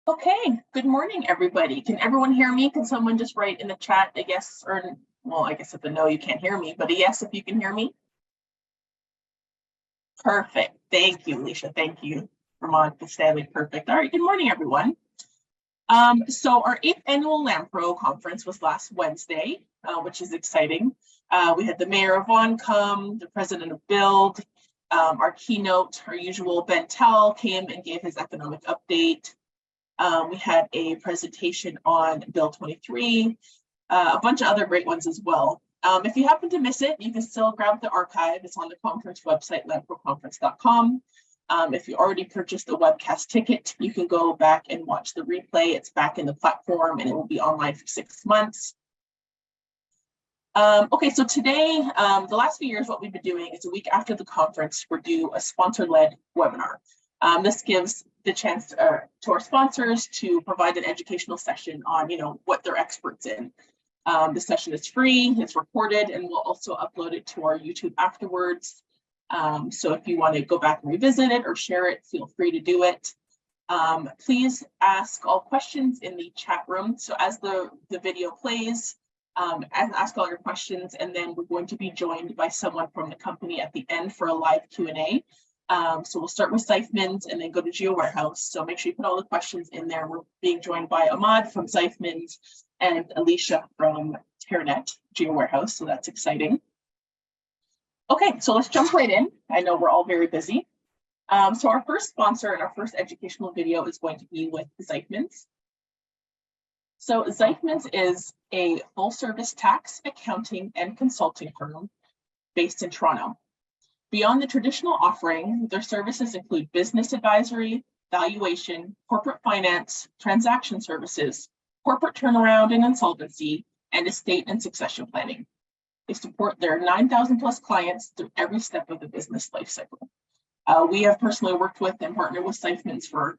Okay, good morning, everybody. Can everyone hear me? Can someone just write in the chat a yes or, well, I guess if a no, you can't hear me, but a yes if you can hear me? Perfect. Thank you, Alicia. Thank you, Vermont, Stanley. Perfect. All right, good morning, everyone. So our 8th annual LandPRO conference was last Wednesday, which is exciting. We had the mayor of Vaughan come, the president of Build, our keynote, our usual Ben Tell came and gave his economic update. We had a presentation on Bill 23, a bunch of other great ones as well. If you happen to miss it, you can still grab the archive. It's on the conference website, landproconference.com. If you already purchased a webcast ticket, you can go back and watch the replay. It's back in the platform and it will be online for 6 months. Okay, so today, the last few years, what we've been doing is a week after the conference, we're due a sponsor-led webinar. This gives the chance to our sponsors to provide an educational session on, what they're experts in. The session is free, it's recorded, and we'll also upload it to our YouTube afterwards. So if you want to go back and revisit it or share it, feel free to do it. Please ask all questions in the chat room. So as the video plays, ask all your questions, and then we're going to be joined by someone from the company at the end for a live Q&A. So we'll start with Zeifmans and then go to GeoWarehouse. So make sure you put all the questions in there. We're being joined by Ahmad from Zeifmans and Alicia from Terranet GeoWarehouse. So that's exciting. Okay, so let's jump right in. I know we're all very busy. So our first sponsor and our first educational video is going to be with Zeifmans. So Zeifmans is a full-service tax, accounting, and consulting firm based in Toronto. Beyond the traditional offering, their services include business advisory, valuation, corporate finance, transaction services, corporate turnaround and insolvency, and estate and succession planning. They support their 9,000 plus clients through every step of the business lifecycle. We have personally worked with and partnered with Zeifmans for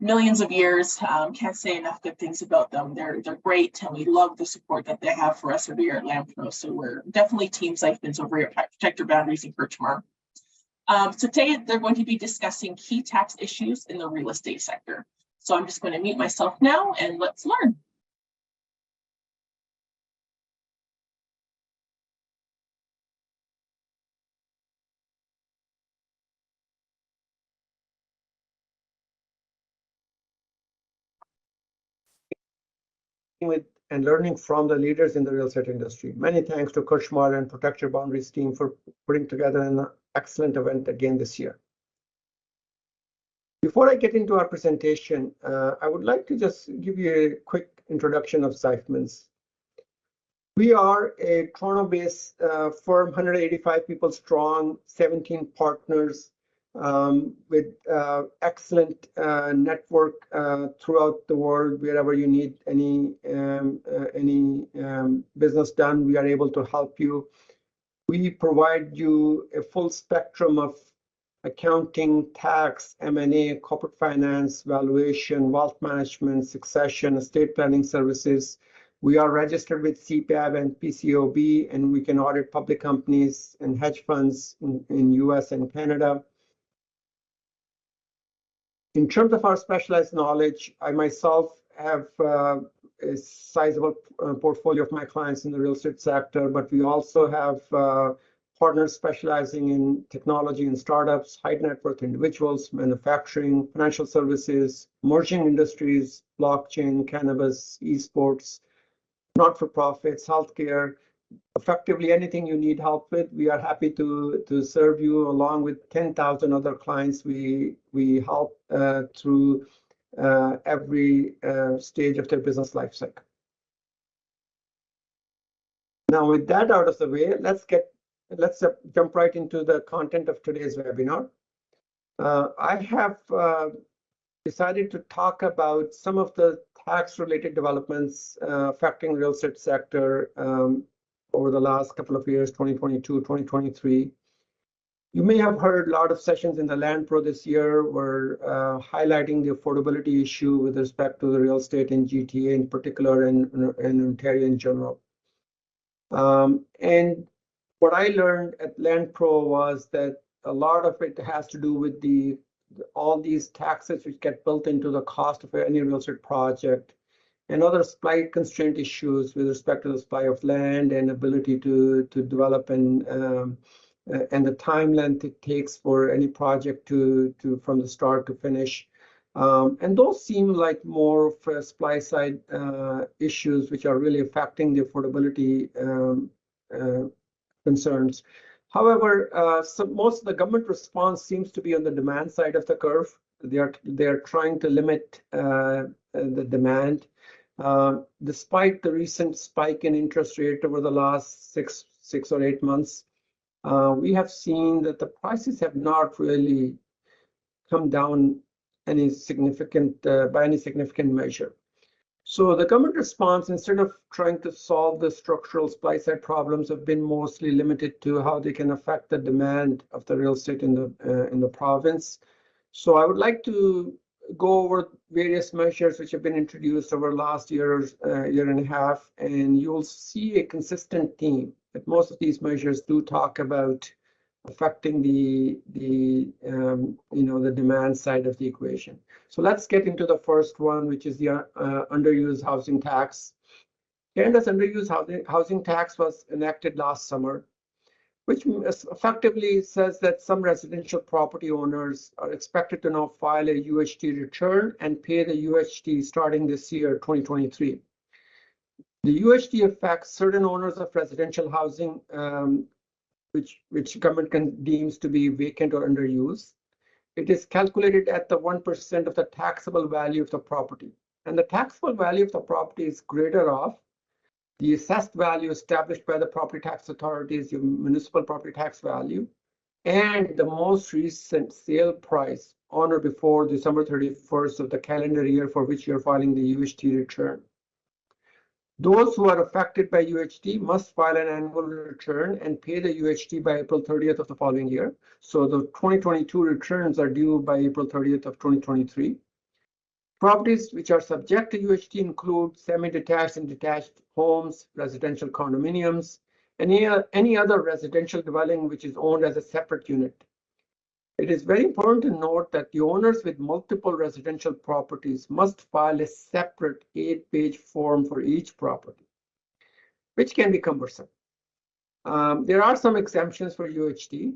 millions of years. Can't say enough good things about them. They're great, and we love the support that they have for us over here at LandPRO. So we're definitely Team Zeifmans over here at Protect Your Boundaries in Kirchmar. So today they're going to be discussing key tax issues in the real estate sector. So I'm just going to mute myself now and let's learn. With and learning from the leaders in the real estate industry. Many thanks to Kirchmar and Protect Your Boundaries team for putting together an excellent event again this year. Before I get into our presentation, I would like to just give you a quick introduction of Zeifmans. We are a Toronto-based firm, 185 people strong, 17 partners, with excellent network throughout the world. Wherever you need any business done, we are able to help you. We provide you a full spectrum of accounting, tax, M&A, corporate finance, valuation, wealth management, succession, estate planning services. We are registered with CPAB and PCOB, and we can audit public companies and hedge funds in US and Canada. In terms of our specialized knowledge, I myself have a sizable portfolio of my clients in the real estate sector, but we also have partners specializing in technology and startups, high net worth individuals, manufacturing, financial services, emerging industries, blockchain, cannabis, esports, not-for-profits, healthcare. Effectively anything you need help with, we are happy to serve you. Along with 10,000 other clients, we help through every stage of their business life cycle. Now, with that out of the way, let's jump right into the content of today's webinar. I have decided to talk about some of the tax-related developments affecting the real estate sector over the last couple of years, 2022, 2023. You may have heard a lot of sessions in the LandPRO this year were highlighting the affordability issue with respect to the real estate in GTA in particular and Ontario in general. And what I learned at LandPRO was that a lot of it has to do with the all these taxes which get built into the cost of any real estate project, and other supply constraint issues with respect to the supply of land and ability to develop and the time length it takes for any project to from the start to finish. And those seem like more of supply side issues which are really affecting the affordability concerns. However, most of the government response seems to be on the demand side of the curve. They are trying to limit the demand. Despite the recent spike in interest rate over the last six or 8 months, we have seen that the prices have not really come down by any significant measure. So the government response, instead of trying to solve the structural supply side problems, have been mostly limited to how they can affect the demand of the real estate in the province. So I would like to go over various measures which have been introduced over the last year and a half, and you'll see a consistent theme that most of these measures do talk about affecting the demand side of the equation. So let's get into the first one, which is the underused housing tax. Canada's underused housing tax was enacted last summer, which effectively says that some residential property owners are expected to now file a UHT return and pay the UHT starting this year, 2023. The UHT affects certain owners of residential housing which government deems to be vacant or underused. It is calculated at the 1% of the taxable value of the property. And the taxable value of the property is greater of the assessed value established by the property tax authorities, your municipal property tax value, and the most recent sale price on or before December 31st of the calendar year for which you're filing the UHT return. Those who are affected by UHT must file an annual return and pay the UHT by April 30th of the following year. So the 2022 returns are due by April 30th of 2023. Properties which are subject to UHT include semi-detached and detached homes, residential condominiums, and any other residential dwelling which is owned as a separate unit. It is very important to note that the owners with multiple residential properties must file a separate 8-page form for each property, which can be cumbersome. There are some exemptions for UHT.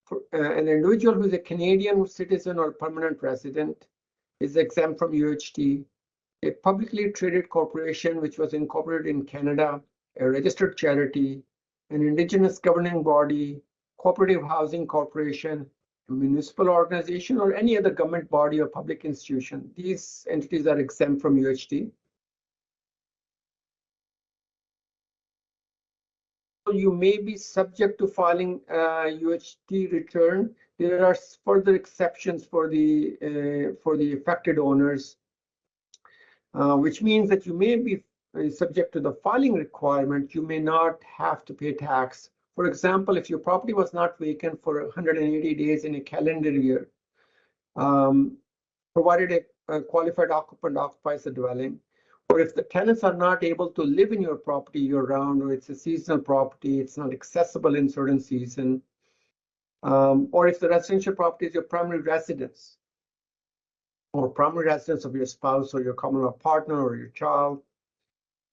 For an individual who is a Canadian citizen or permanent resident is exempt from UHT. A publicly traded corporation which was incorporated in Canada, a registered charity, an Indigenous governing body, cooperative housing corporation, a municipal organization, or any other government body or public institution. These entities are exempt from UHT. You may be subject to filing UHT return. There are further exceptions for the affected owners, which means that you may be subject to the filing requirement. You may not have to pay tax. For example, if your property was not vacant for 180 days in a calendar year, provided a qualified occupant occupies the dwelling, or if the tenants are not able to live in your property year-round, or it's a seasonal property, it's not accessible in certain season, or if the residential property is your primary residence, or primary residence of your spouse or your common law partner or your child,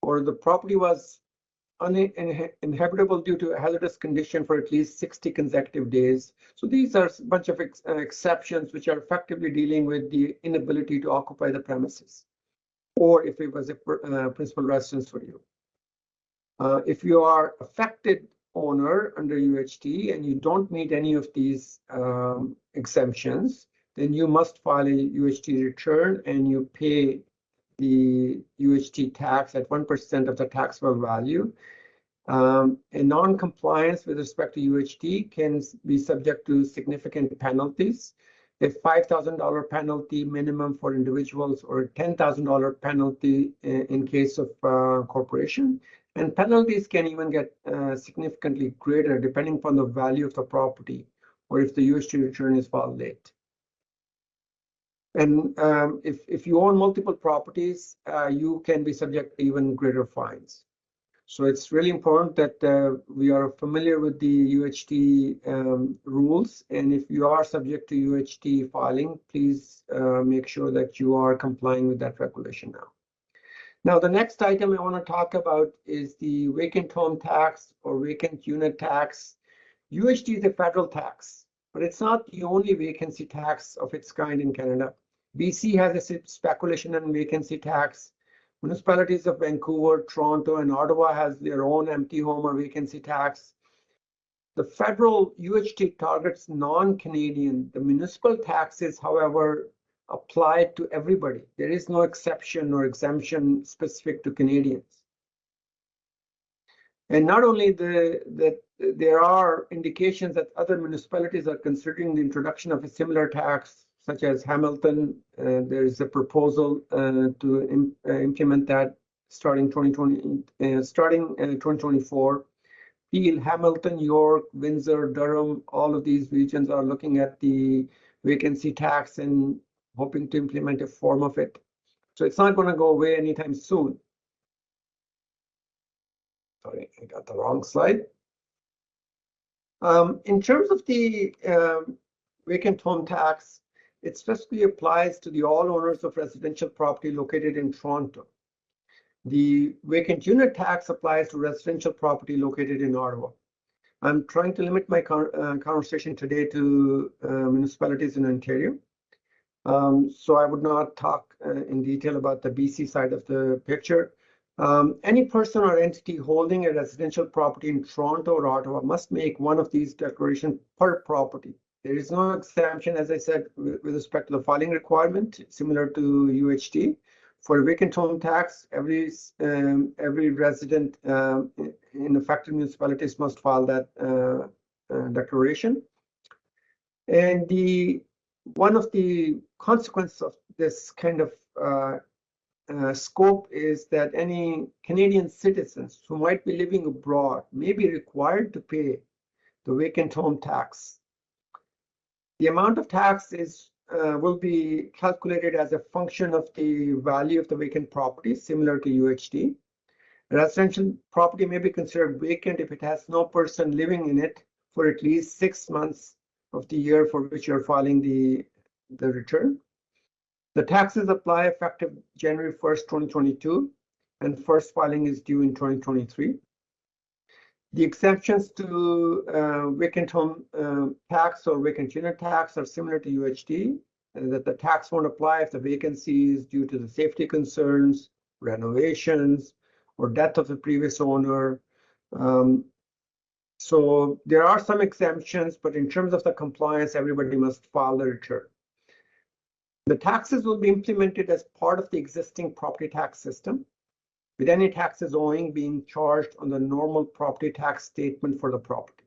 or the property was uninhabitable due to a hazardous condition for at least 60 consecutive days. So these are a bunch of exceptions which are effectively dealing with the inability to occupy the premises, or if it was a principal residence for you. If you are affected owner under UHT and you don't meet any of these exemptions, then you must file a UHT return and you pay the UHT tax at 1% of the taxable value. A non-compliance with respect to UHT can be subject to significant penalties. A $5,000 penalty minimum for individuals, or a $10,000 penalty in case of corporation. And penalties can even get significantly greater depending upon the value of the property or if the UHT return is filed late. And if you own multiple properties, you can be subject to even greater fines. So it's really important that we are familiar with the UHT rules. And if you are subject to UHT filing, please make sure that you are complying with that regulation now. Now, the next item I want to talk about is the vacant home tax or vacant unit tax. UHT is a federal tax, but it's not the only vacancy tax of its kind in Canada. BC has a speculation and vacancy tax. Municipalities of Vancouver, Toronto, and Ottawa has their own empty home or vacancy tax. The federal UHT targets non-Canadian. The municipal taxes, however, apply to everybody. There is no exception or exemption specific to Canadians. And not only that there are indications that other municipalities are considering the introduction of a similar tax, such as Hamilton. There is a proposal to implement that starting 2024. Peel, Hamilton, York, Windsor, Durham, all of these regions are looking at the vacancy tax and hoping to implement a form of it. So it's not going to go away anytime soon. Sorry, I got the wrong slide. In terms of the vacant home tax, it specifically applies to all owners of residential property located in Toronto. The vacant unit tax applies to residential property located in Ottawa. I'm trying to limit my conversation today to municipalities in Ontario. So I would not talk in detail about the BC side of the picture. Any person or entity holding a residential property in Toronto or Ottawa must make one of these declarations per property. There is no exemption, as I said, with respect to the filing requirement, similar to UHT. For vacant home tax, every resident in affected municipalities must file that declaration. And one of the consequences of this kind of scope is that any Canadian citizens who might be living abroad may be required to pay the vacant home tax. The amount of tax will be calculated as a function of the value of the vacant property, similar to UHT. A residential property may be considered vacant if it has no person living in it for at least 6 months of the year for which you're filing the return. The taxes apply effective January 1st, 2022, and first filing is due in 2023. The exemptions to vacant home tax or vacant unit tax are similar to UHT, that the tax won't apply if the vacancy is due to the safety concerns, renovations, or death of the previous owner. So there are some exemptions, but in terms of the compliance, everybody must file the return. The taxes will be implemented as part of the existing property tax system, with any taxes owing being charged on the normal property tax statement for the property.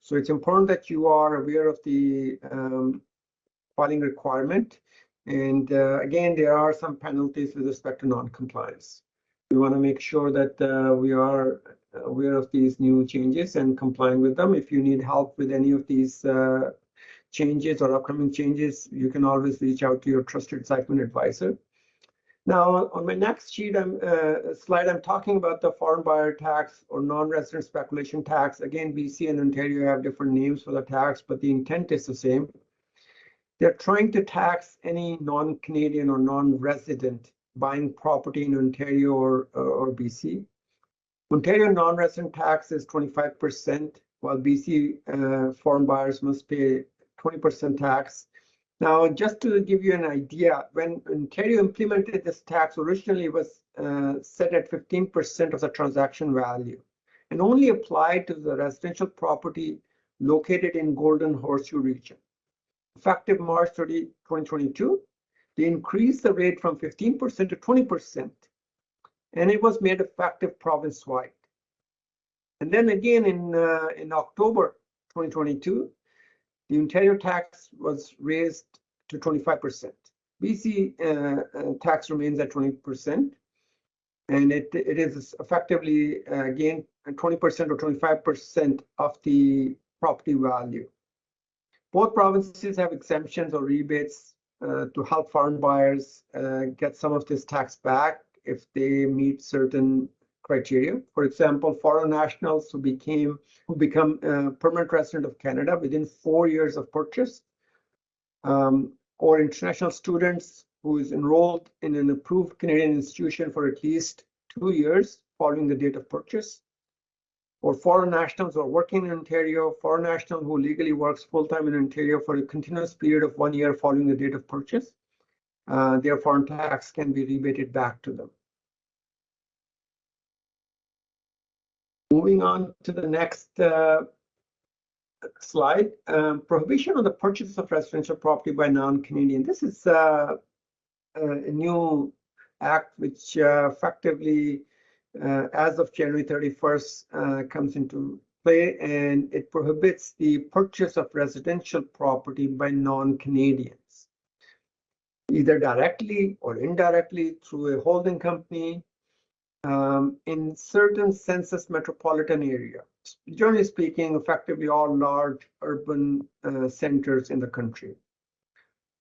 So it's important that you are aware of the filing requirement. And again, there are some penalties with respect to non-compliance. We want to make sure that we are aware of these new changes and complying with them. If you need help with any of these changes or upcoming changes, you can always reach out to your trusted Zypman advisor. Now, on my next slide, I'm talking about the foreign buyer tax or non-resident speculation tax. Again, BC and Ontario have different names for the tax, but the intent is the same. They're trying to tax any non-Canadian or non-resident buying property in Ontario or BC. Ontario non-resident tax is 25%, while BC foreign buyers must pay 20% tax. Now, just to give you an idea, when Ontario implemented this tax, originally it was set at 15% of the transaction value and only applied to the residential property located in Golden Horseshoe region. Effective March 30, 2022, they increased the rate from 15% to 20%, and it was made effective province-wide. And then again in October 2022, the Ontario tax was raised to 25%. BC tax remains at 20%, and it is effectively again 20% or 25% of the property value. Both provinces have exemptions or rebates to help foreign buyers get some of this tax back if they meet certain criteria. For example, foreign nationals who become permanent resident of Canada within 4 years of purchase, or international students who is enrolled in an approved Canadian institution for at least 2 years following the date of purchase, or foreign nationals who are working in Ontario, foreign national who legally works full-time in Ontario for a continuous period of 1 year following the date of purchase. Their foreign tax can be rebated back to them. Moving on to the next slide, prohibition on the purchase of residential property by non-Canadian. This is a new act which effectively, as of January 31st, comes into play, and it prohibits the purchase of residential property by non-Canadians, either directly or indirectly through a holding company, in certain census metropolitan areas. Generally speaking, effectively all large urban centers in the country.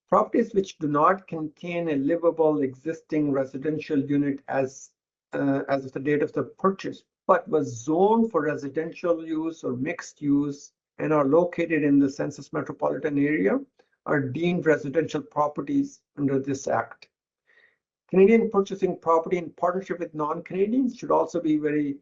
Properties which do not contain a livable existing residential unit as of the date of the purchase, but was zoned for residential use or mixed use and are located in the census metropolitan area are deemed residential properties under this act. Canadian purchasing property in partnership with non-Canadians should also be very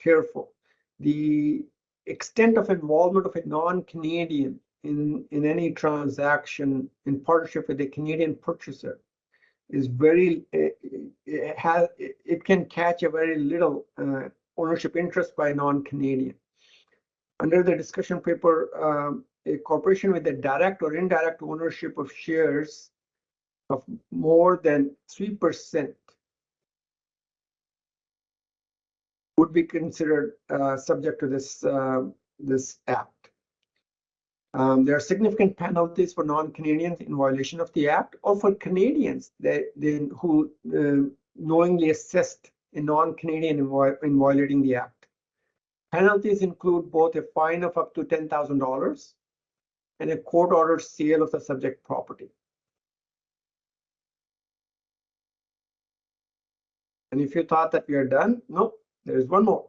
careful. The extent of involvement of a non-Canadian in any transaction in partnership with a Canadian purchaser is very, it can catch a very little ownership interest by non-Canadian. Under the discussion paper, a corporation with a direct or indirect ownership of shares of more than 3% would be considered subject to this act. There are significant penalties for non-Canadians in violation of the act, or for Canadians who knowingly assist a non-Canadian in violating the act. Penalties include both a fine of up to $10,000 and a court-ordered sale of the subject property. And if you thought that we are done, no, there is one more.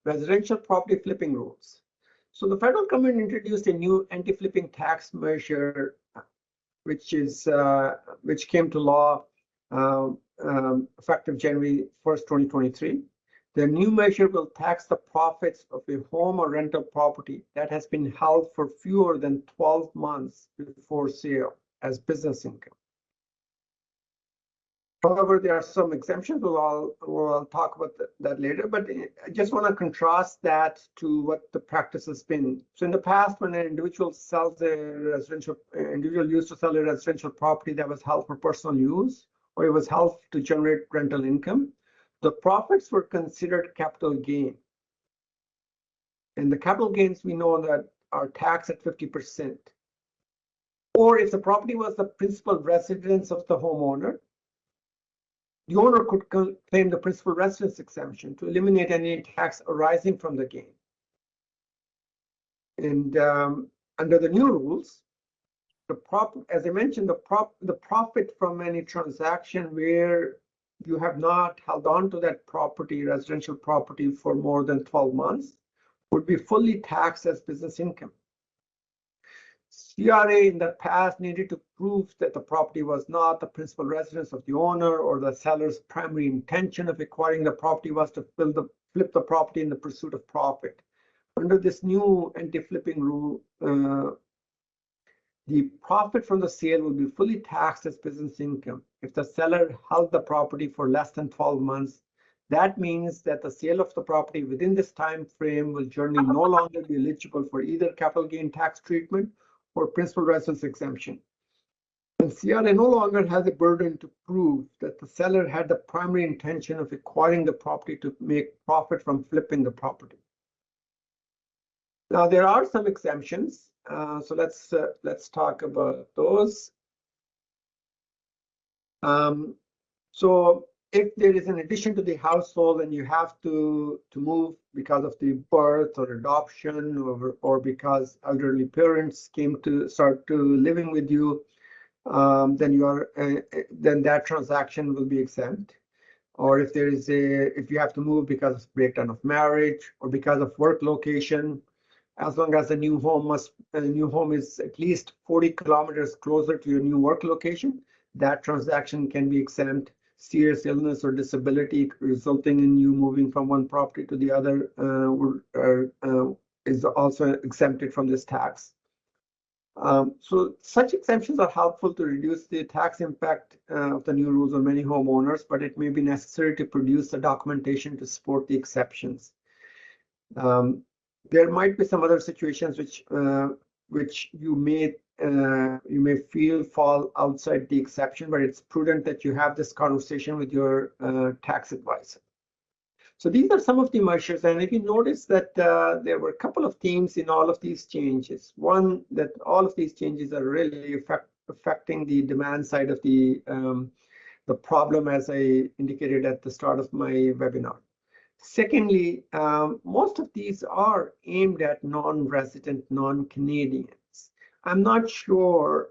Residential property flipping rules. So the federal government introduced a new anti-flipping tax measure, which came to law effective January 1st, 2023. The new measure will tax the profits of a home or rental property that has been held for fewer than 12 months before sale as business income. However, there are some exemptions. We'll talk about that later, but I just want to contrast that to what the practice has been. So in the past, when an individual used to sell a residential property that was held for personal use, or it was held to generate rental income, the profits were considered capital gain. And the capital gains, we know that are taxed at 50%. Or if the property was the principal residence of the homeowner, the owner could claim the principal residence exemption to eliminate any tax arising from the gain. And under the new rules, as I mentioned, the profit from any transaction where you have not held on to that property, residential property, for more than 12 months would be fully taxed as business income. CRA in the past needed to prove that the property was not the principal residence of the owner, or the seller's primary intention of acquiring the property was to flip the property in the pursuit of profit. Under this new anti-flipping rule, the profit from the sale will be fully taxed as business income. If the seller held the property for less than 12 months, that means that the sale of the property within this time frame will generally no longer be eligible for either capital gain tax treatment or principal residence exemption. And CRA no longer has a burden to prove that the seller had the primary intention of acquiring the property to make profit from flipping the property. Now, there are some exemptions, so let's talk about those. So if there is an addition to the household and you have to move because of the birth or adoption, or because elderly parents came to start to living with you, then that transaction will be exempt. or if if you have to move because of breakdown of marriage or because of work location, as long as the new home is at least 40 kilometers closer to your new work location, that transaction can be exempt. Serious illness or disability resulting in you moving from one property to the other is also exempted from this tax. So such exemptions are helpful to reduce the tax impact of the new rules on many homeowners, but it may be necessary to produce the documentation to support the exceptions. There might be some other situations which you may feel fall outside the exception, but it's prudent that you have this conversation with your tax advisor. So these are some of the measures, and if you notice that there were a couple of themes in all of these changes. One, that all of these changes are really affecting the demand side of the problem, as I indicated at the start of my webinar. Secondly, most of these are aimed at non-resident, non-Canadians. I'm not sure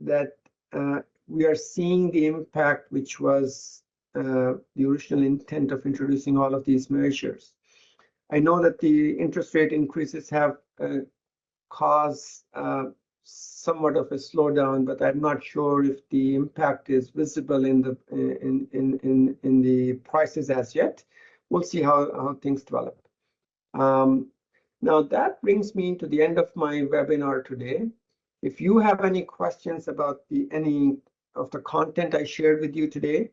that we are seeing the impact which was the original intent of introducing all of these measures. I know that the interest rate increases have caused somewhat of a slowdown, but I'm not sure if the impact is visible in the prices as yet. We'll see how things develop. Now that brings me to the end of my webinar today. If you have any questions about any of the content I shared with you today,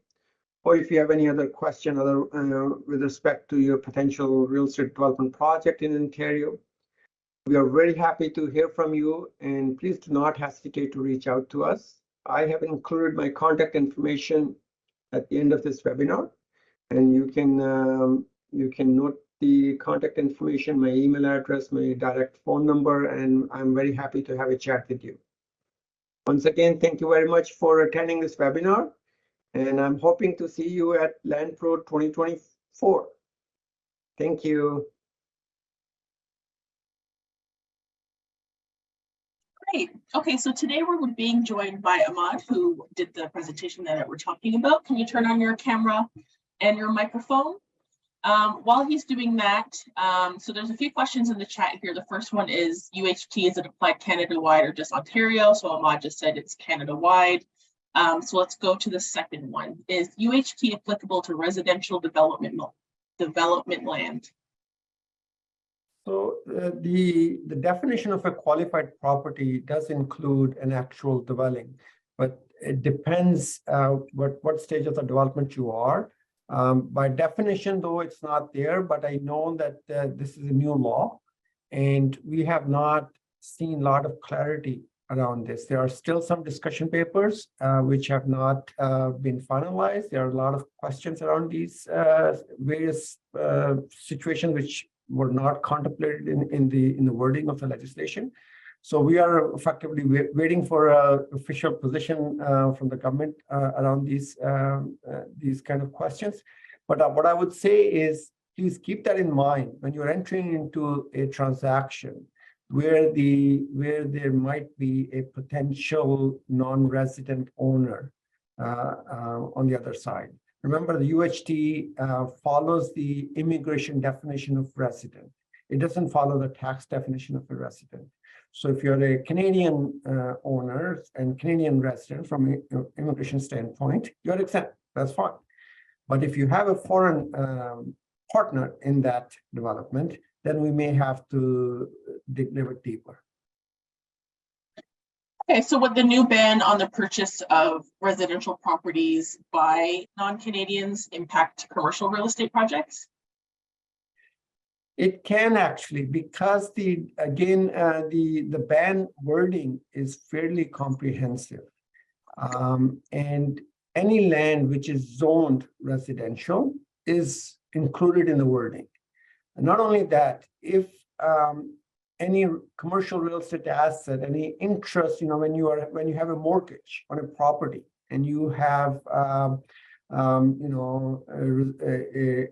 or if you have any other question with respect to your potential real estate development project in Ontario, we are very happy to hear from you, and please do not hesitate to reach out to us. I have included my contact information at the end of this webinar, and you can note the contact information, my email address, my direct phone number, and I'm very happy to have a chat with you. Once again, thank you very much for attending this webinar, and I'm hoping to see you at LandPRO 2024. Thank you. Great. Okay, so today we're being joined by Ahmad, who did the presentation that we're talking about. Can you turn on your camera and your microphone? While he's doing that, so there's a few questions in the chat here. The first one is UHT, is it applied Canada-wide or just Ontario? So Ahmad just said it's Canada-wide. So let's go to the second one. Is UHT applicable to residential development land? So the definition of a qualified property does include an actual dwelling, but it depends what stage of the development you are. By definition, though, it's not there, but I know that this is a new law, and we have not seen a lot of clarity around this. There are still some discussion papers which have not been finalized. There are a lot of questions around these various situations which were not contemplated in the wording of the legislation. So we are effectively waiting for an official position from the government around these kind of questions. But what I would say is, please keep that in mind when you're entering into a transaction where there might be a potential non-resident owner on the other side. Remember, the UHT follows the immigration definition of resident. It doesn't follow the tax definition of a resident. So if you're a Canadian owner and Canadian resident from an immigration standpoint, you're exempt. That's fine. But if you have a foreign partner in that development, then we may have to dig a little bit deeper. Okay, so would the new ban on the purchase of residential properties by non-Canadians impact commercial real estate projects? It can actually, because the ban wording is fairly comprehensive. And any land which is zoned residential is included in the wording. And not only that, if any commercial real estate asset, any interest, when you have a mortgage on a property and you have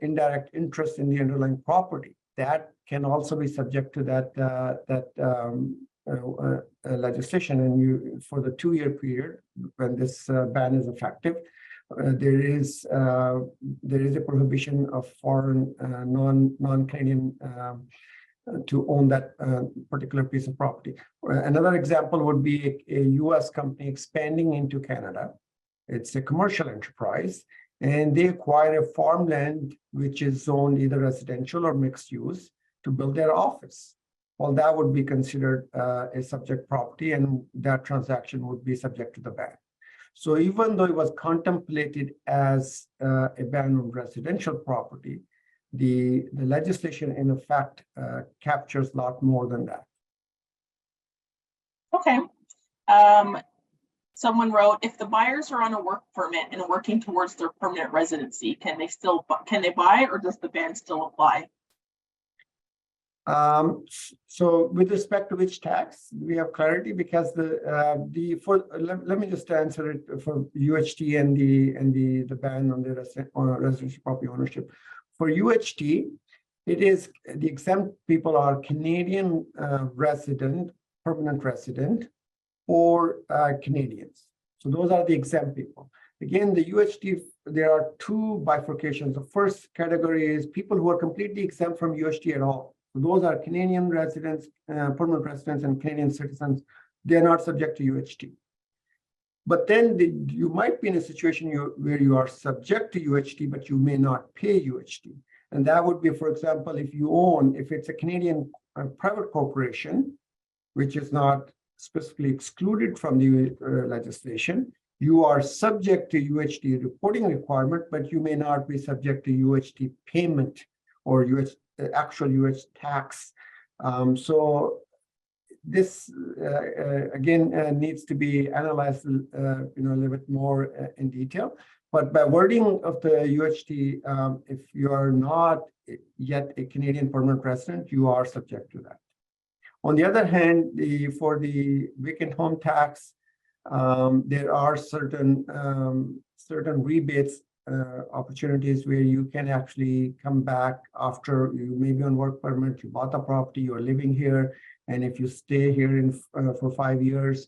indirect interest in the underlying property, that can also be subject to that legislation. And for the 2-year period when this ban is effective, there is a prohibition of foreign non-Canadian to own that particular piece of property. Another example would be a U.S. company expanding into Canada. It's a commercial enterprise, and they acquire a farmland which is zoned either residential or mixed use to build their office. Well, that would be considered a subject property, and that transaction would be subject to the ban. So even though it was contemplated as a ban on residential property, the legislation in effect captures a lot more than that. Okay. Someone wrote, if the buyers are on a work permit and working towards their permanent residency, can they buy, or does the ban still apply? So with respect to which tax, we have clarity, because let me just answer it for UHT and the ban on the residential property ownership. For UHT, it is the exempt people are Canadian resident, permanent resident, or Canadians. So those are the exempt people. Again, the UHT, there are two bifurcations. The first category is people who are completely exempt from UHT at all. So those are Canadian residents, permanent residents, and Canadian citizens. They're not subject to UHT. But then you might be in a situation where you are subject to UHT, but you may not pay UHT. And that would be, for example, if it's a Canadian private corporation, which is not specifically excluded from the legislation, you are subject to UHT reporting requirement, but you may not be subject to UHT payment or actual UHT tax. So this again needs to be analyzed a little bit more in detail. But by wording of the UHT, if you are not yet a Canadian permanent resident, you are subject to that. On the other hand, for the vacant home tax, there are certain rebates opportunities where you can actually come back after you may be on work permit, you bought the property, you are living here, and if you stay here for 5 years,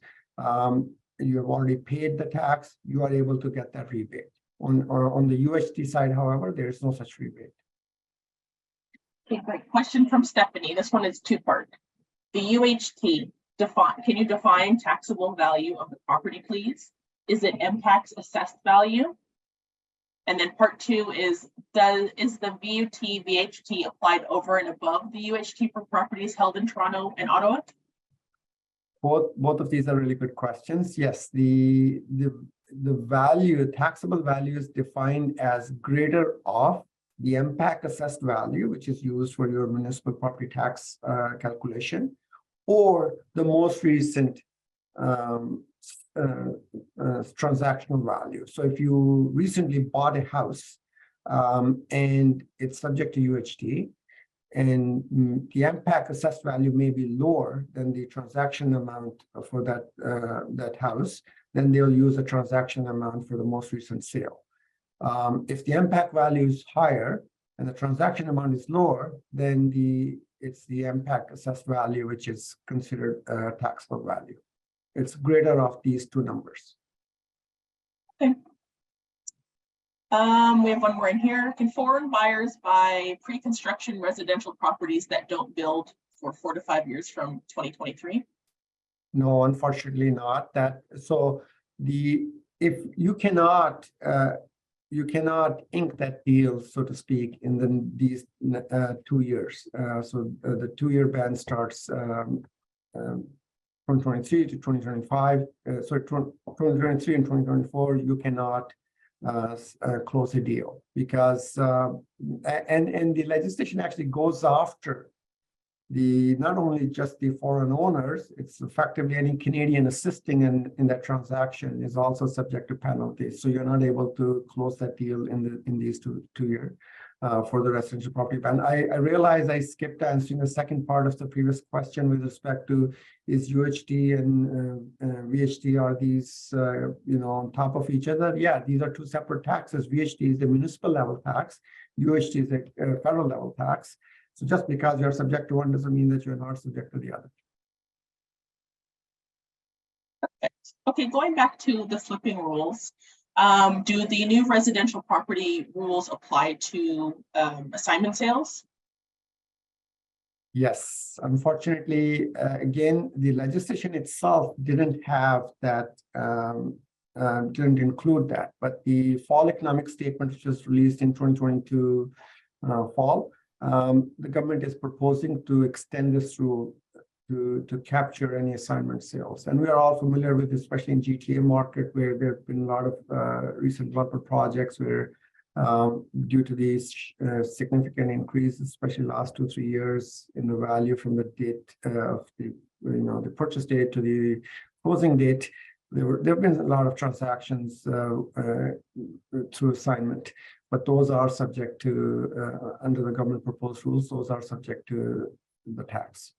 you have already paid the tax, you are able to get that rebate. On the UHT side, however, there is no such rebate. Okay, great. Question from Stephanie. This one is two-part. The UHT, can you define taxable value of the property, please? Is it MPAC's assessed value? And then part two is the VUT, VHT applied over and above the UHT for properties held in Toronto and Ottawa? Both of these are really good questions. Yes, the value, taxable value, is defined as greater of the MPAC assessed value, which is used for your municipal property tax calculation, or the most recent transactional value. So if you recently bought a house and it's subject to UHT, and the MPAC assessed value may be lower than the transaction amount for that house, then they'll use a transaction amount for the most recent sale. If the MPAC value is higher and the transaction amount is lower, then it's the MPAC assessed value, which is considered taxable value. It's greater of these two numbers. Okay. We have one more in here. Can foreign buyers buy pre-construction residential properties that don't build for 4 to 5 years from 2023? No, unfortunately not. If you cannot ink that deal, so to speak, in these 2 years. So the 2-year ban starts from 2023 to 2025. So 2023 and 2024, you cannot close a deal because and the legislation actually goes after not only just the foreign owners, it's effectively any Canadian assisting in that transaction is also subject to penalties. So you're not able to close that deal in these 2 years for the residential property ban. I realize I skipped answering the second part of the previous question with respect to is UHT and VHT, are these on top of each other? Yeah, these are 2 separate taxes. VHT is the municipal level tax. UHT is a federal level tax. So just because you're subject to one doesn't mean that you're not subject to the other. Perfect. Okay, going back to the flipping rules. Do the new residential property rules apply to assignment sales? Yes, unfortunately, again, the legislation itself didn't have that, didn't include that, but the fall economic statement, which was released in 2022 fall, the government is proposing to extend this rule to capture any assignment sales. And we are all familiar with, especially in GTA market, where there have been a lot of recent development projects where due to these significant increases, especially last 2-3 years in the value from the date of the the purchase date to the closing date, there have been a lot of transactions through assignment, but those are subject to under the government proposed rules. Those are subject to the tax.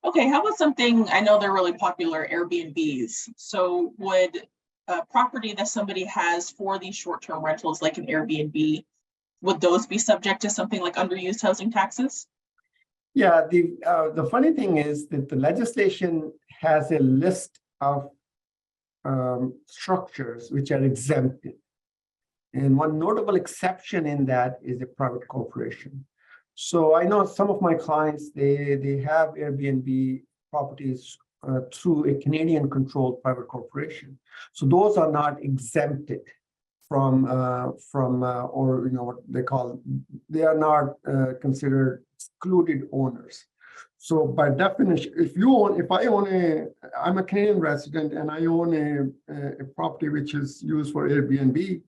Okay, how about something, I know they're really popular, Airbnbs. So would a property that somebody has for these short-term rentals, like an Airbnb, would those be subject to something like underused housing taxes? Yeah, the funny thing is that the legislation has a list of structures which are exempted. And one notable exception in that is a private corporation. So I know some of my clients, they have Airbnb properties through a Canadian controlled private corporation. So those are not exempted from or what they call, they are not considered excluded owners. So by definition, I'm a Canadian resident and I own a property which is used for Airbnb,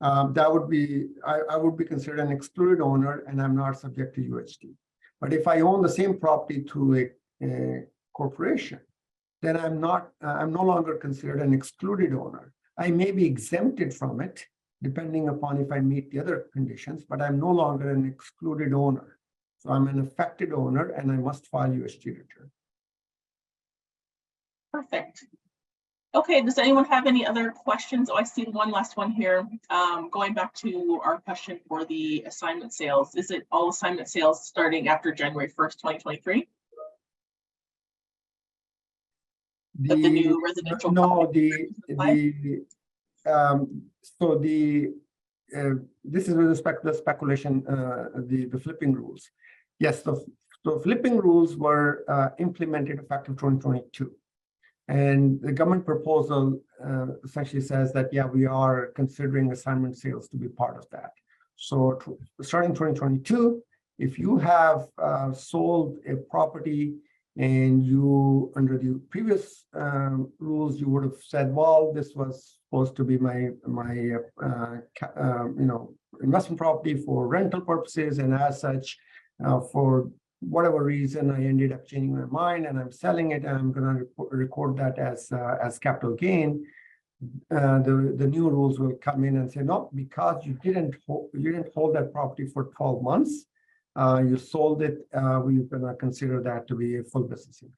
that would be, I would be considered an excluded owner and I'm not subject to UHT. But if I own the same property through a corporation, then I'm no longer considered an excluded owner. I may be exempted from it, depending upon if I meet the other conditions, but I'm no longer an excluded owner. So I'm an affected owner and I must file UHT return. Perfect. Okay, does anyone have any other questions? Oh, I see one last one here. Going back to our question for the assignment sales, is it all assignment sales starting after January 1st, 2023? The new residential. No, so this is with respect to the speculation, the flipping rules. Yes, the flipping rules were implemented effective 2022. And the government proposal essentially says that, yeah, we are considering assignment sales to be part of that. So starting 2022, if you have sold a property and you, under the previous rules, you would have said, well, this was supposed to be my investment property for rental purposes, and as such, for whatever reason, I ended up changing my mind and I'm selling it, and I'm going to record that as capital gain. The new rules will come in and say, no, because you didn't hold that property for 12 months, you sold it. We're going to consider that to be a full business income.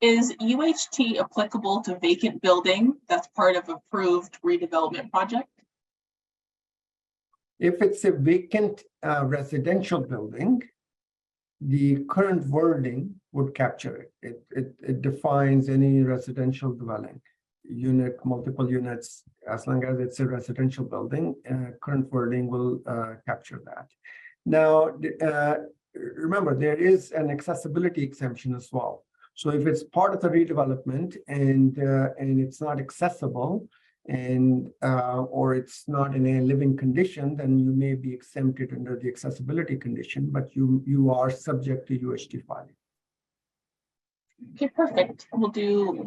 Is UHT applicable to vacant building that's part of approved redevelopment project? If it's a vacant residential building, the current wording would capture it. It defines any residential dwelling, unit, multiple units, as long as it's a residential building, current wording will capture that. Now, remember, there is an accessibility exemption as well. So if it's part of the redevelopment and it's not accessible, and or it's not in a living condition, then you may be exempted under the accessibility condition, but you are subject to UHT filing. Okay, perfect. We'll do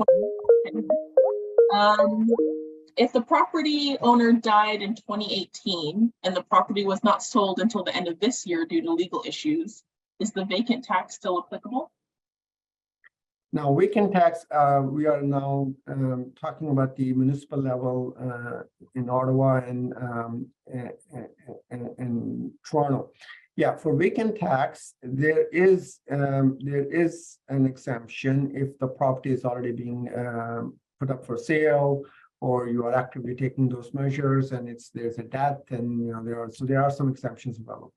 if the property owner died in 2018 and the property was not sold until the end of this year due to legal issues, is the vacant tax still applicable? Now, vacant tax, we are now talking about the municipal level in Ottawa and Toronto. Yeah, for vacant tax, there is an exemption if the property is already being put up for sale, or you are actively taking those measures, and there's a death, and there are some exemptions available.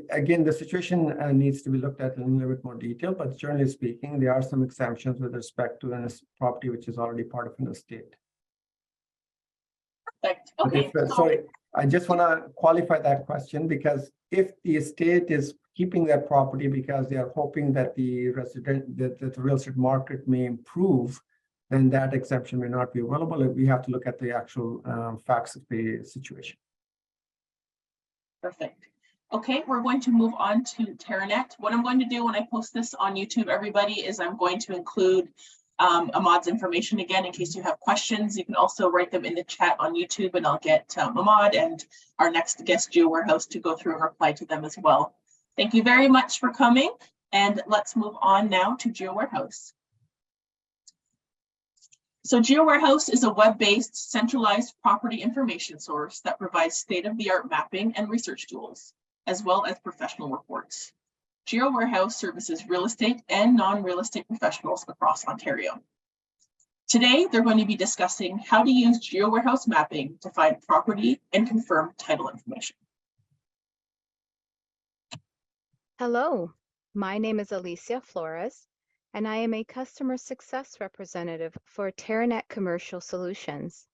Again, the situation needs to be looked at in a little bit more detail, but generally speaking, there are some exemptions with respect to a property which is already part of an estate. Perfect. Okay. Sorry, I just want to qualify that question, because if the estate is keeping that property because they are hoping that the real estate market may improve, then that exemption may not be available. We have to look at the actual facts of the situation. Perfect. Okay, we're going to move on to Terranet. What I'm going to do when I post this on YouTube, everybody, is I'm going to include Ahmad's information again in case you have questions. You can also write them in the chat on YouTube, and I'll get Ahmad and our next guest, GeoWarehouse, to go through and reply to them as well. Thank you very much for coming, and let's move on now to GeoWarehouse. So GeoWarehouse is a web-based centralized property information source that provides state-of-the-art mapping and research tools, as well as professional reports. GeoWarehouse services real estate and non-real estate professionals across Ontario. Today, they're going to be discussing how to use GeoWarehouse mapping to find property and confirm title information. Hello, my name is Alicia Flores, and I am a customer success representative for Terranet Commercial Solutions.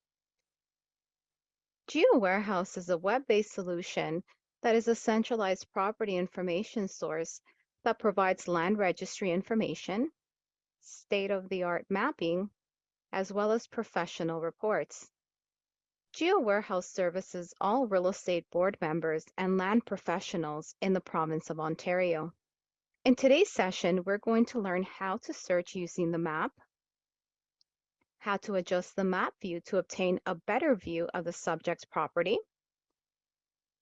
GeoWarehouse is a web-based solution that is a centralized property information source that provides land registry information, state-of-the-art mapping, as well as professional reports. GeoWarehouse services all real estate board members and land professionals in the province of Ontario. In today's session, we're going to learn how to search using the map, how to adjust the map view to obtain a better view of the subject's property,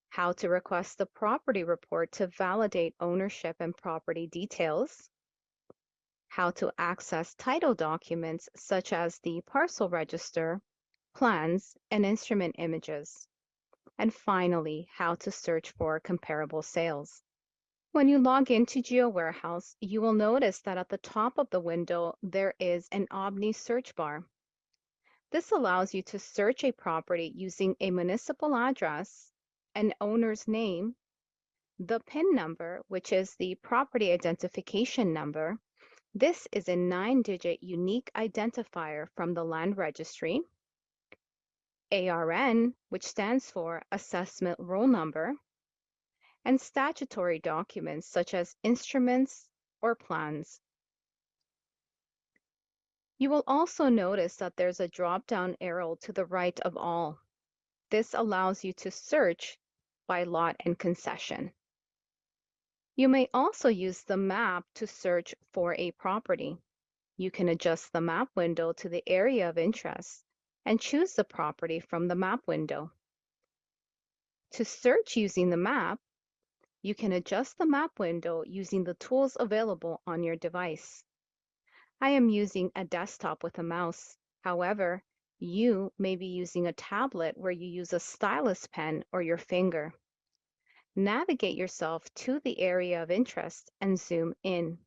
how to request the property report to validate ownership and property details, how to access title documents such as the parcel register, plans, and instrument images, and finally, how to search for comparable sales. When you log into GeoWarehouse, you will notice that at the top of the window, there is an Omni search bar. This allows you to search a property using a municipal address, an owner's name, the PIN number, which is the property identification number. This is a 9-digit unique identifier from the land registry, ARN, which stands for Assessment Roll Number, and statutory documents such as instruments or plans. You will also notice that there's a drop-down arrow to the right of all. This allows you to search by lot and concession. You may also use the map to search for a property. You can adjust the map window to the area of interest and choose the property from the map window. To search using the map, you can adjust the map window using the tools available on your device. I am using a desktop with a mouse. However, you may be using a tablet where you use a stylus pen or your finger. Navigate yourself to the area of interest and zoom in.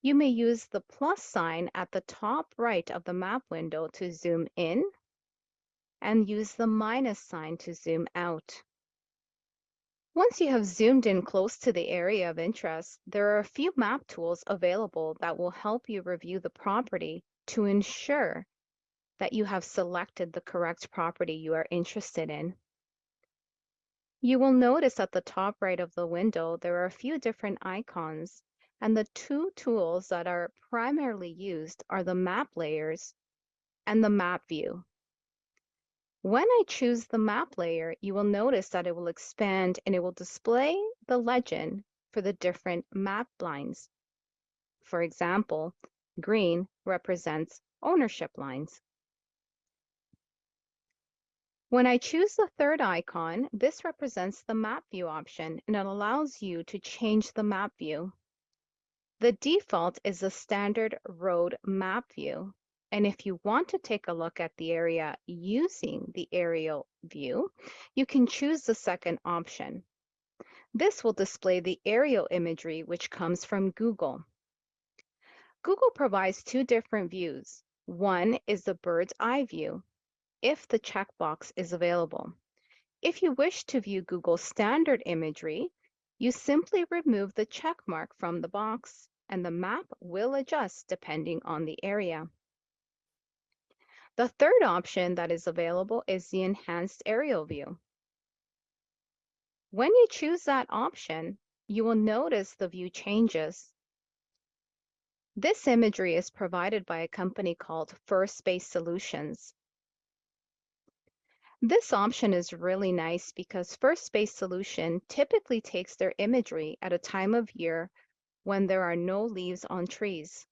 You may use the plus sign at the top right of the map window to zoom in and use the minus sign to zoom out. Once you have zoomed in close to the area of interest, there are a few map tools available that will help you review the property to ensure that you have selected the correct property you are interested in. You will notice at the top right of the window, there are a few different icons, and the two tools that are primarily used are the map layers and the map view. When I choose the map layer, you will notice that it will expand and it will display the legend for the different map lines. For example, green represents ownership lines. When I choose the third icon, this represents the map view option, and it allows you to change the map view. The default is the standard road map view. And if you want to take a look at the area using the aerial view, you can choose the second option. This will display the aerial imagery which comes from Google. Google provides two different views. One is the bird's eye view, if the checkbox is available. If you wish to view Google standard imagery, you simply remove the check mark from the box, and the map will adjust depending on the area. The third option that is available is the enhanced aerial view. When you choose that option, you will notice the view changes. This imagery is provided by a company called First Space Solutions. This option is really nice because First Space Solution typically takes their imagery at a time of year when there are no leaves on trees.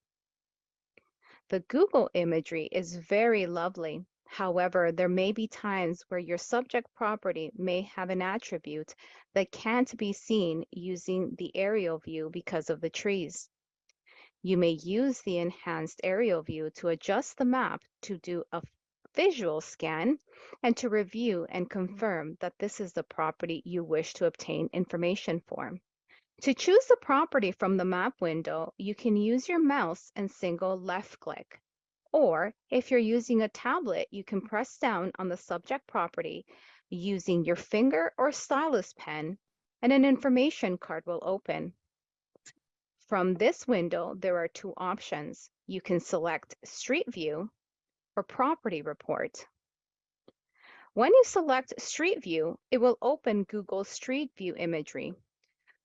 The Google imagery is very lovely. However, there may be times where your subject property may have an attribute that can't be seen using the aerial view because of the trees. You may use the enhanced aerial view to adjust the map to do a visual scan and to review and confirm that this is the property you wish to obtain information for. To choose the property from the map window, you can use your mouse and single left click. Or if you're using a tablet, you can press down on the subject property using your finger or stylus pen, and an information card will open. From this window, there are two options. You can select Street View or Property Report. When you select Street View, it will open Google Street View imagery,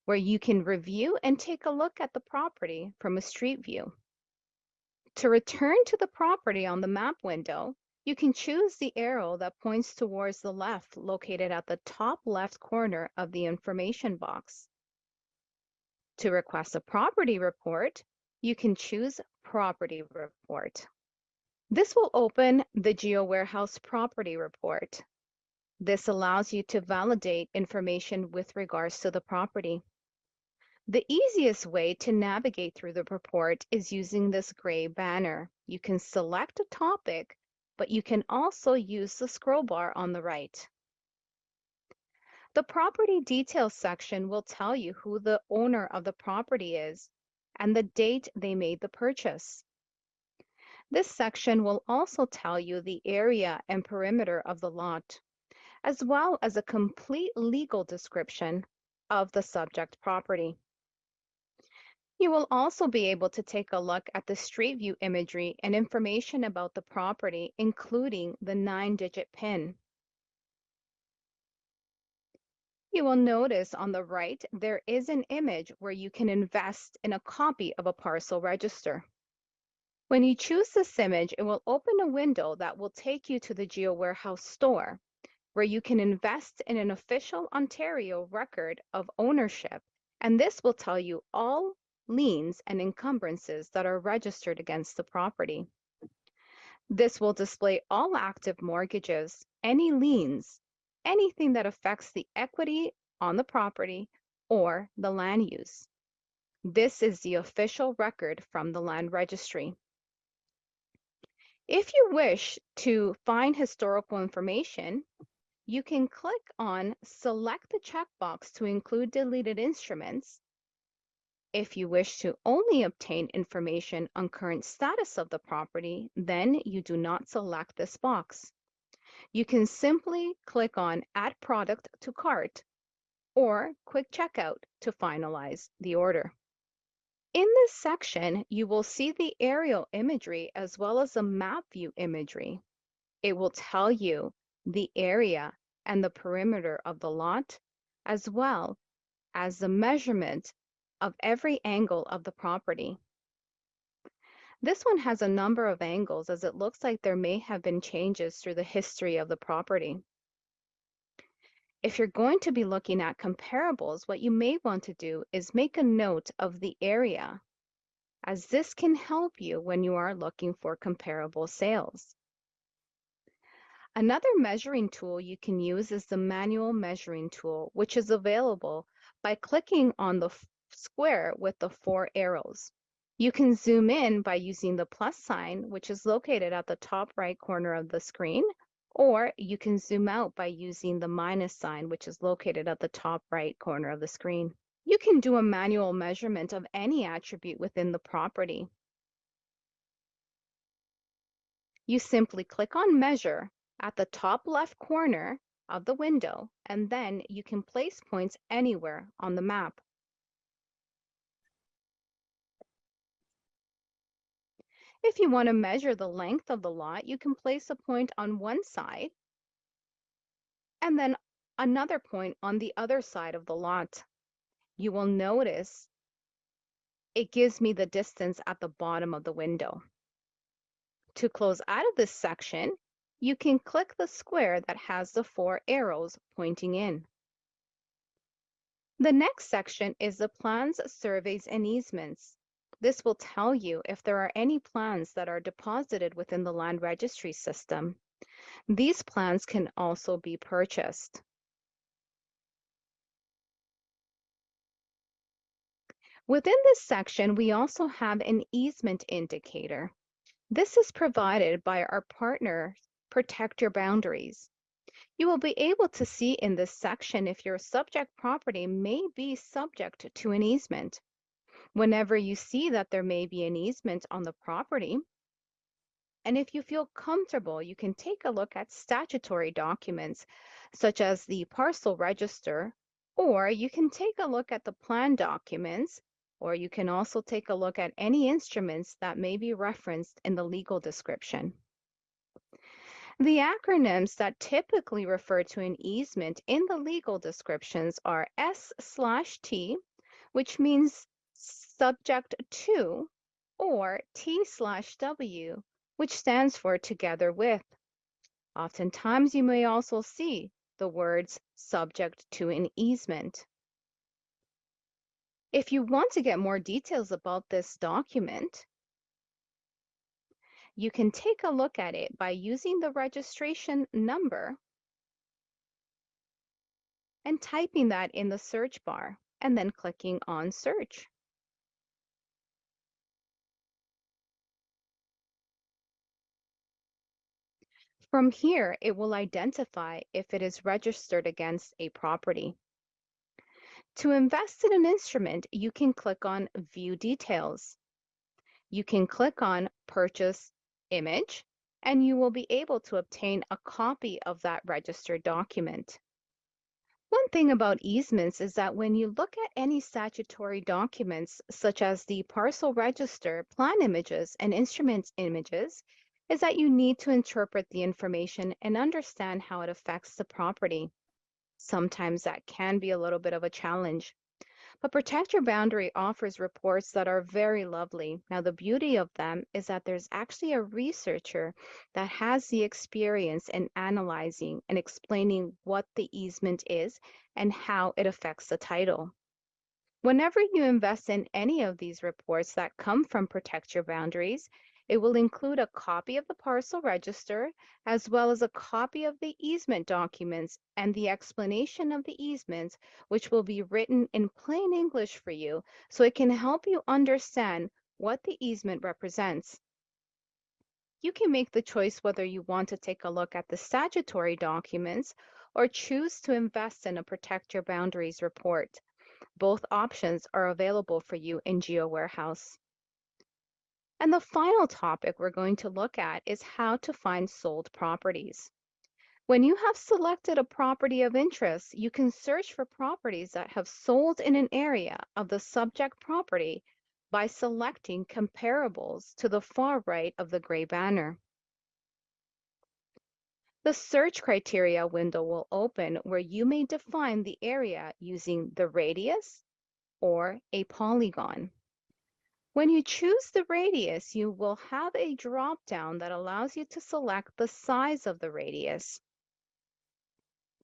where you can review and take a look at the property from a street view. To return to the property on the map window, you can choose the arrow that points towards the left located at the top left corner of the information box. To request a property report, you can choose Property Report. This will open the GeoWarehouse Property Report. This allows you to validate information with regards to the property. The easiest way to navigate through the report is using this gray banner. You can select a topic, but you can also use the scroll bar on the right. The property details section will tell you who the owner of the property is and the date they made the purchase. This section will also tell you the area and perimeter of the lot, as well as a complete legal description of the subject property. You will also be able to take a look at the Street View imagery and information about the property, including the 9-digit PIN. You will notice on the right, there is an image where you can invest in a copy of a parcel register. When you choose this image, it will open a window that will take you to the GeoWarehouse store, where you can invest in an official Ontario record of ownership, and this will tell you all liens and encumbrances that are registered against the property. This will display all active mortgages, any liens, anything that affects the equity on the property or the land use. This is the official record from the land registry. If you wish to find historical information, you can click on Select the checkbox to include deleted instruments. If you wish to only obtain information on current status of the property, then you do not select this box. You can simply click on Add Product to Cart or Quick Checkout to finalize the order. In this section, you will see the aerial imagery as well as the map view imagery. It will tell you the area and the perimeter of the lot, as well as the measurement of every angle of the property. This one has a number of angles as it looks like there may have been changes through the history of the property. If you're going to be looking at comparables, what you may want to do is make a note of the area, as this can help you when you are looking for comparable sales. Another measuring tool you can use is the manual measuring tool, which is available by clicking on the square with the 4 arrows. You can zoom in by using the plus sign, which is located at the top right corner of the screen, or you can zoom out by using the minus sign, which is located at the top right corner of the screen. You can do a manual measurement of any attribute within the property. You simply click on Measure at the top left corner of the window, and then you can place points anywhere on the map. If you want to measure the length of the lot, you can place a point on one side and then another point on the other side of the lot. You will notice it gives me the distance at the bottom of the window. To close out of this section, you can click the square that has the 4 arrows pointing in. The next section is the plans, surveys, and easements. This will tell you if there are any plans that are deposited within the land registry system. These plans can also be purchased. Within this section, we also have an easement indicator. This is provided by our partner, Protect Your Boundaries. You will be able to see in this section if your subject property may be subject to an easement. Whenever you see that there may be an easement on the property, and if you feel comfortable, you can take a look at statutory documents such as the parcel register, or you can take a look at the plan documents, or you can also take a look at any instruments that may be referenced in the legal description. The acronyms that typically refer to an easement in the legal descriptions are S/T, which means subject to, or T/W, which stands for together with. Oftentimes, you may also see the words subject to an easement. If you want to get more details about this document, you can take a look at it by using the registration number and typing that in the search bar and then clicking on search. From here, it will identify if it is registered against a property. To invest in an instrument, you can click on View Details. You can click on Purchase Image, and you will be able to obtain a copy of that registered document. One thing about easements is that when you look at any statutory documents, such as the parcel register, plan images, and instrument images, is that you need to interpret the information and understand how it affects the property. Sometimes that can be a little bit of a challenge. But Protect Your Boundary offers reports that are very lovely. Now, the beauty of them is that there's actually a researcher that has the experience in analyzing and explaining what the easement is and how it affects the title. Whenever you invest in any of these reports that come from Protect Your Boundaries, it will include a copy of the parcel register, as well as a copy of the easement documents and the explanation of the easement, which will be written in plain English for you, so it can help you understand what the easement represents. You can make the choice whether you want to take a look at the statutory documents or choose to invest in a Protect Your Boundaries report. Both options are available for you in GeoWarehouse. And the final topic we're going to look at is how to find sold properties. When you have selected a property of interest, you can search for properties that have sold in an area of the subject property by selecting comparables to the far right of the gray banner. The search criteria window will open where you may define the area using the radius or a polygon. When you choose the radius, you will have a drop-down that allows you to select the size of the radius.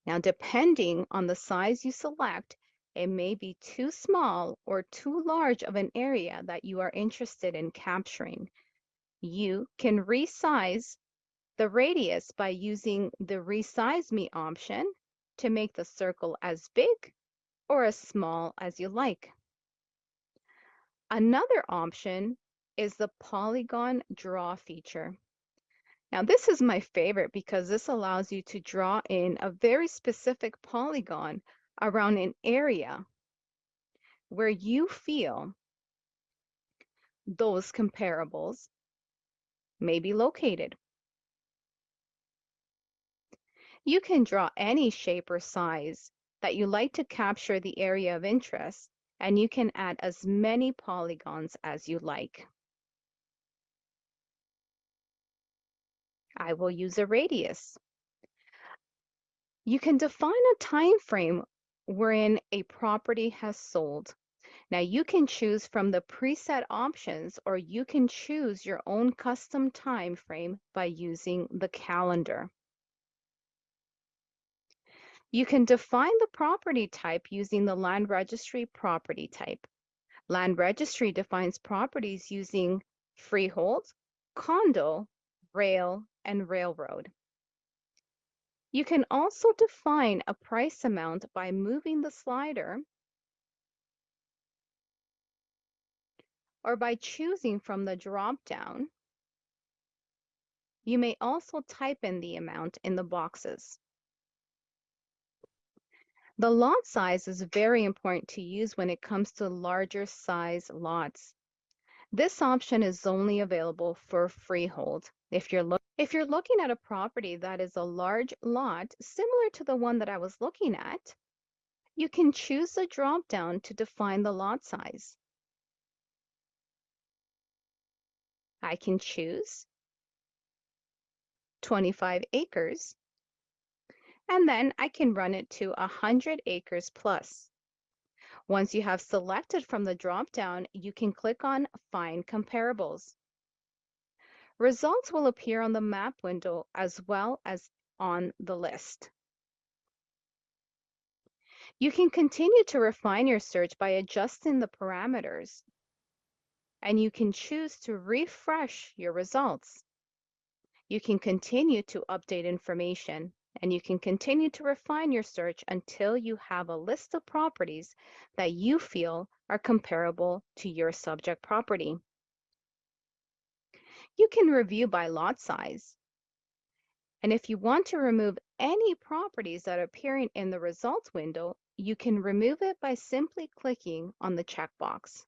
Now, depending on the size you select, it may be too small or too large of an area that you are interested in capturing. You can resize the radius by using the Resize Me option to make the circle as big or as small as you like. Another option is the polygon draw feature. Now, this is my favorite because this allows you to draw in a very specific polygon around an area where you feel those comparables may be located. You can draw any shape or size that you like to capture the area of interest, and you can add as many polygons as you like. I will use a radius. You can define a time frame wherein a property has sold. Now you can choose from the preset options, or you can choose your own custom time frame by using the calendar. You can define the property type using the land registry property type. Land registry defines properties using freehold, condo, rail, and railroad. You can also define a price amount by moving the slider or by choosing from the drop-down. You may also type in the amount in the boxes. The lot size is very important to use when it comes to larger size lots. This option is only available for freehold. If you're looking at a property that is a large lot, similar to the one that I was looking at, you can choose the drop-down to define the lot size. I can choose 25 acres, and then I can run it to 100 acres plus. Once you have selected from the drop-down, you can click on Find Comparables. Results will appear on the map window as well as on the list. You can continue to refine your search by adjusting the parameters, and you can choose to refresh your results. You can continue to update information, and you can continue to refine your search until you have a list of properties that you feel are comparable to your subject property. You can review by lot size. And if you want to remove any properties that are appearing in the results window, you can remove it by simply clicking on the checkbox.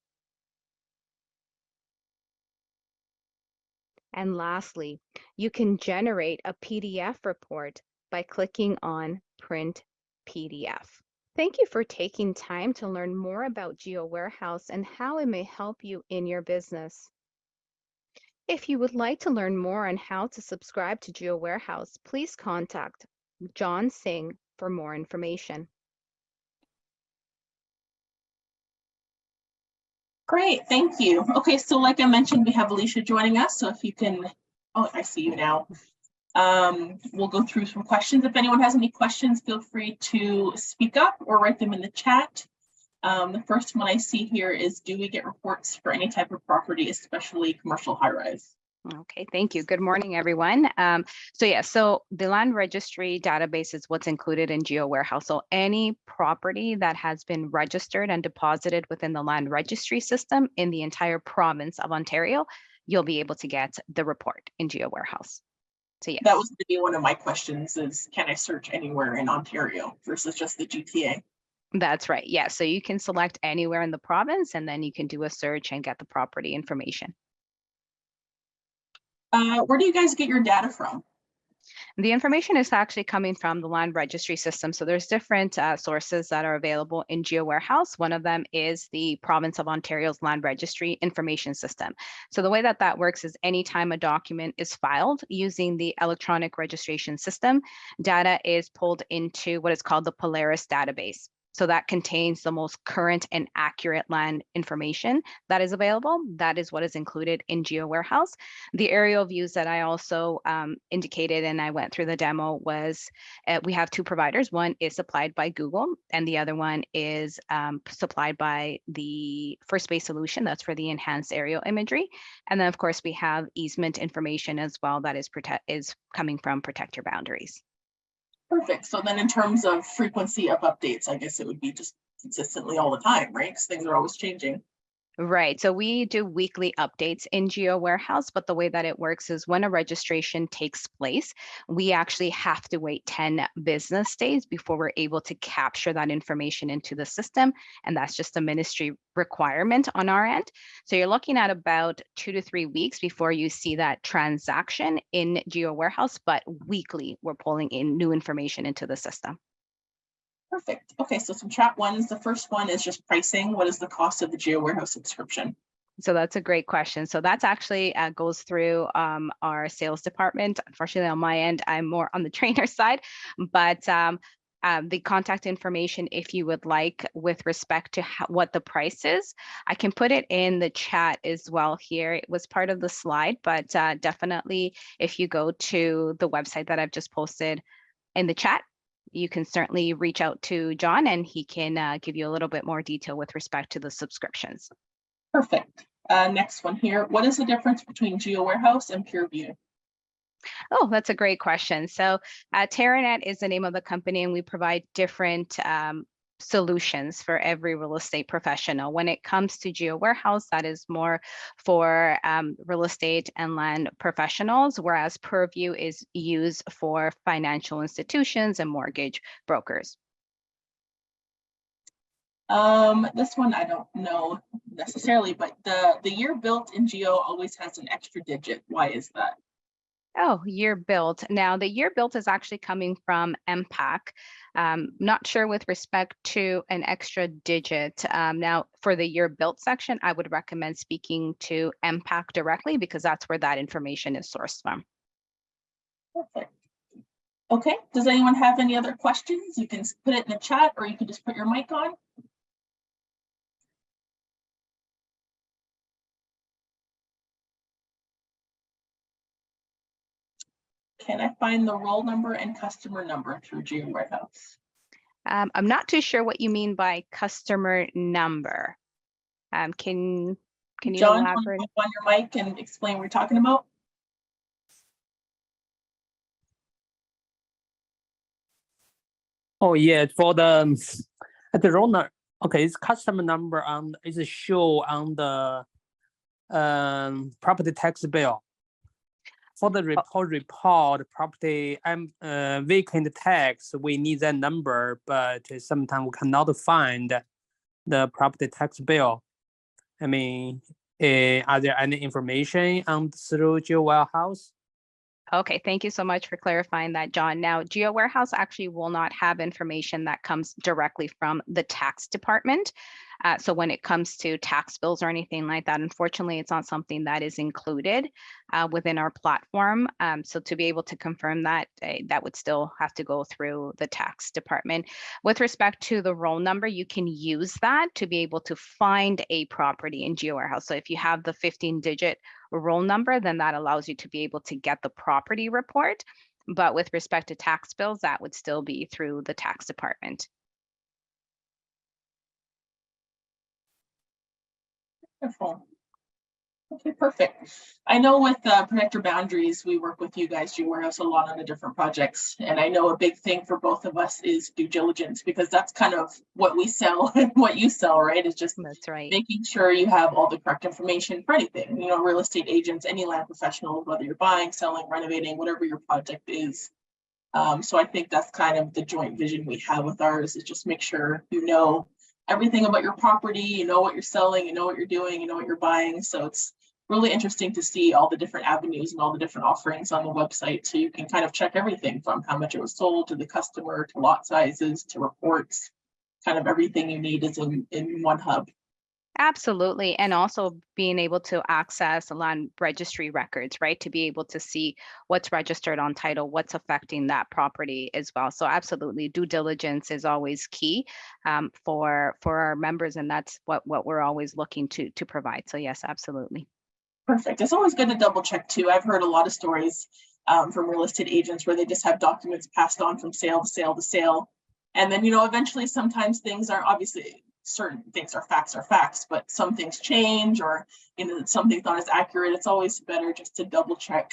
And lastly, you can generate a PDF report by clicking on Print PDF. Thank you for taking time to learn more about GeoWarehouse and how it may help you in your business. If you would like to learn more on how to subscribe to GeoWarehouse, please contact John Singh for more information. Great, thank you. Okay, so like I mentioned, we have Alicia joining us. So if you can, oh, I see you now. We'll go through some questions. If anyone has any questions, feel free to speak up or write them in the chat. The first one I see here is, do we get reports for any type of property, especially commercial high-rise? Okay, thank you. Good morning, everyone. So the land registry database is what's included in GeoWarehouse. So any property that has been registered and deposited within the land registry system in the entire province of Ontario, you'll be able to get the report in GeoWarehouse. So yes. That was going to be one of my questions, is can I search anywhere in Ontario versus just the GTA? That's right. Yeah, so you can select anywhere in the province and then you can do a search and get the property information. Where do you guys get your data from? The information is actually coming from the land registry system. So there's different sources that are available in GeoWarehouse. One of them is the province of Ontario's land registry information system. So the way that that works is anytime a document is filed using the electronic registration system, data is pulled into what is called the Polaris database. So that contains the most current and accurate land information that is available. That is what is included in GeoWarehouse. The aerial views that I also indicated and I went through the demo was we have two providers. One is supplied by Google and the other one is supplied by the First Base Solution. That's for the enhanced aerial imagery. And then of course we have easement information as well that is coming from Protect Your Boundaries. Perfect. So then in terms of frequency of updates, I guess it would be just consistently all the time, right? Because things are always changing. Right. So we do weekly updates in Geo Warehouse, but the way that it works is when a registration takes place, we actually have to wait 10 business days before we're able to capture that information into the system. And that's just a ministry requirement on our end. So you're looking at about 2 to 3 weeks before you see that transaction in Geo Warehouse, but weekly we're pulling in new information into the system. Perfect. Okay, so some chat ones. The first one is just pricing. What is the cost of the Geo Warehouse subscription? So that's a great question. So that's actually goes through our sales department. Unfortunately, on my end, I'm more on the trainer side, but the contact information, if you would like, with respect to what the price is, I can put it in the chat as well here. It was part of the slide, but definitely if you go to the website that I've just posted in the chat, you can certainly reach out to John and he can give you a little bit more detail with respect to the subscriptions. Perfect. Next one here. What is the difference between Geo Warehouse and PureView? Oh, that's a great question. So TerraNet is the name of the company and we provide different solutions for every real estate professional. When it comes to Geo Warehouse, that is more for real estate and land professionals, whereas Purview is used for financial institutions and mortgage brokers. This one I don't know necessarily, but the year built in Geo always has an extra digit. Why is that? Oh, year built. Now, the year built is actually coming from MPAC. Not sure with respect to an extra digit. Now, for the year built section, I would recommend speaking to MPAC directly because that's where that information is sourced from. Perfect. Okay, does anyone have any other questions? You can put it in the chat or you can just put your mic on. Can I find the roll number and customer number through Geo Warehouse? I'm not too sure what you mean by customer number. Can you John, elaborate? on your mic and explain what you're talking about? Oh yeah, for the at the roll number. Okay, it's customer number on is show on the property tax bill. For the report property vacant tax, we need that number, but sometimes we cannot find the property tax bill. I mean, are there any information on through Geo Warehouse? Okay, thank you so much for clarifying that, John. Now, Geo Warehouse actually will not have information that comes directly from the tax department. So when it comes to tax bills or anything like that, unfortunately, it's not something that is included within our platform. So to be able to confirm that, that would still have to go through the tax department. With respect to the roll number, you can use that to be able to find a property in Geo Warehouse. So if you have the 15-digit roll number, then that allows you to be able to get the property report. But with respect to tax bills, that would still be through the tax department. Wonderful. Okay, perfect. I know with Protect Your Boundaries, we work with you guys, Geo Warehouse, a lot on the different projects. And I know a big thing for both of us is due diligence, because that's kind of what we sell and what you sell, right? It's just That's right. making sure you have all the correct information for anything, you know, real estate agents, any land professional, whether you're buying, selling, renovating, whatever your project is. So I think that's kind of the joint vision we have with ours, is just make sure you know everything about your property, you know what you're selling, you know what you're doing, you know what you're buying. So it's really interesting to see all the different avenues and all the different offerings on the website. So you can kind of check everything from how much it was sold to the customer, to lot sizes, to reports. Kind of everything you need is in one hub. Absolutely. And also being able to access land registry records, right? To be able to see what's registered on title, what's affecting that property as well. So absolutely, due diligence is always key for our members. And that's what we're always looking to provide. So yes, absolutely. Perfect. It's always good to double check too. I've heard a lot of stories from real estate agents where they just have documents passed on from sale to sale to sale. And then, you know, eventually sometimes things are obviously, certain things are facts, but some things change, or, you know, something's not as accurate. It's always better just to double check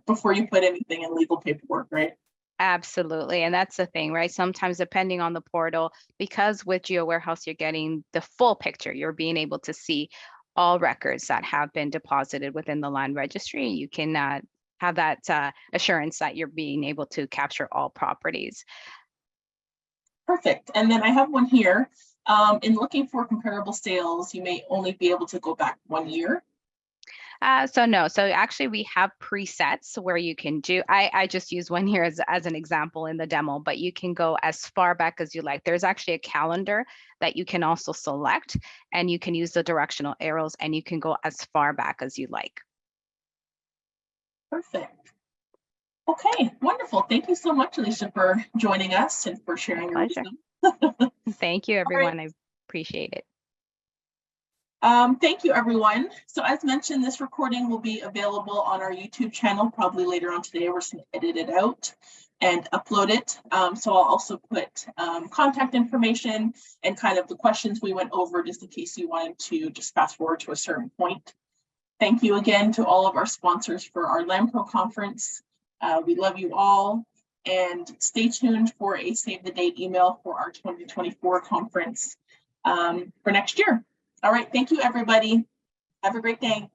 before you put anything in legal paperwork, right? Absolutely. And that's the thing, right? Sometimes depending on the portal, because with Geo Warehouse, you're getting the full picture, you're being able to see all records that have been deposited within the land registry. You can have that assurance that you're being able to capture all properties. Perfect. And then I have one here. In looking for comparable sales, you may only be able to go back 1 year. So no, so actually we have presets where you can do, I just use one here as an example in the demo, but you can go as far back as you like. There's actually a calendar that you can also select, and you can use the directional arrows, and you can go as far back as you like. Perfect. Okay, wonderful. Thank you so much, Alicia, for joining us and for sharing your Pleasure. wisdom. Thank you, everyone. I appreciate it. Thank you, everyone. So as mentioned, this recording will be available on our YouTube channel probably later on today. We're going to edit it out and upload it. So I'll also put contact information and kind of the questions we went over just in case you wanted to just fast forward to a certain point. Thank you again to all of our sponsors for our LandPRO conference. We love you all, and stay tuned for a save the date email for our 2024 conference for next year. All right, thank you, everybody. Have a great day.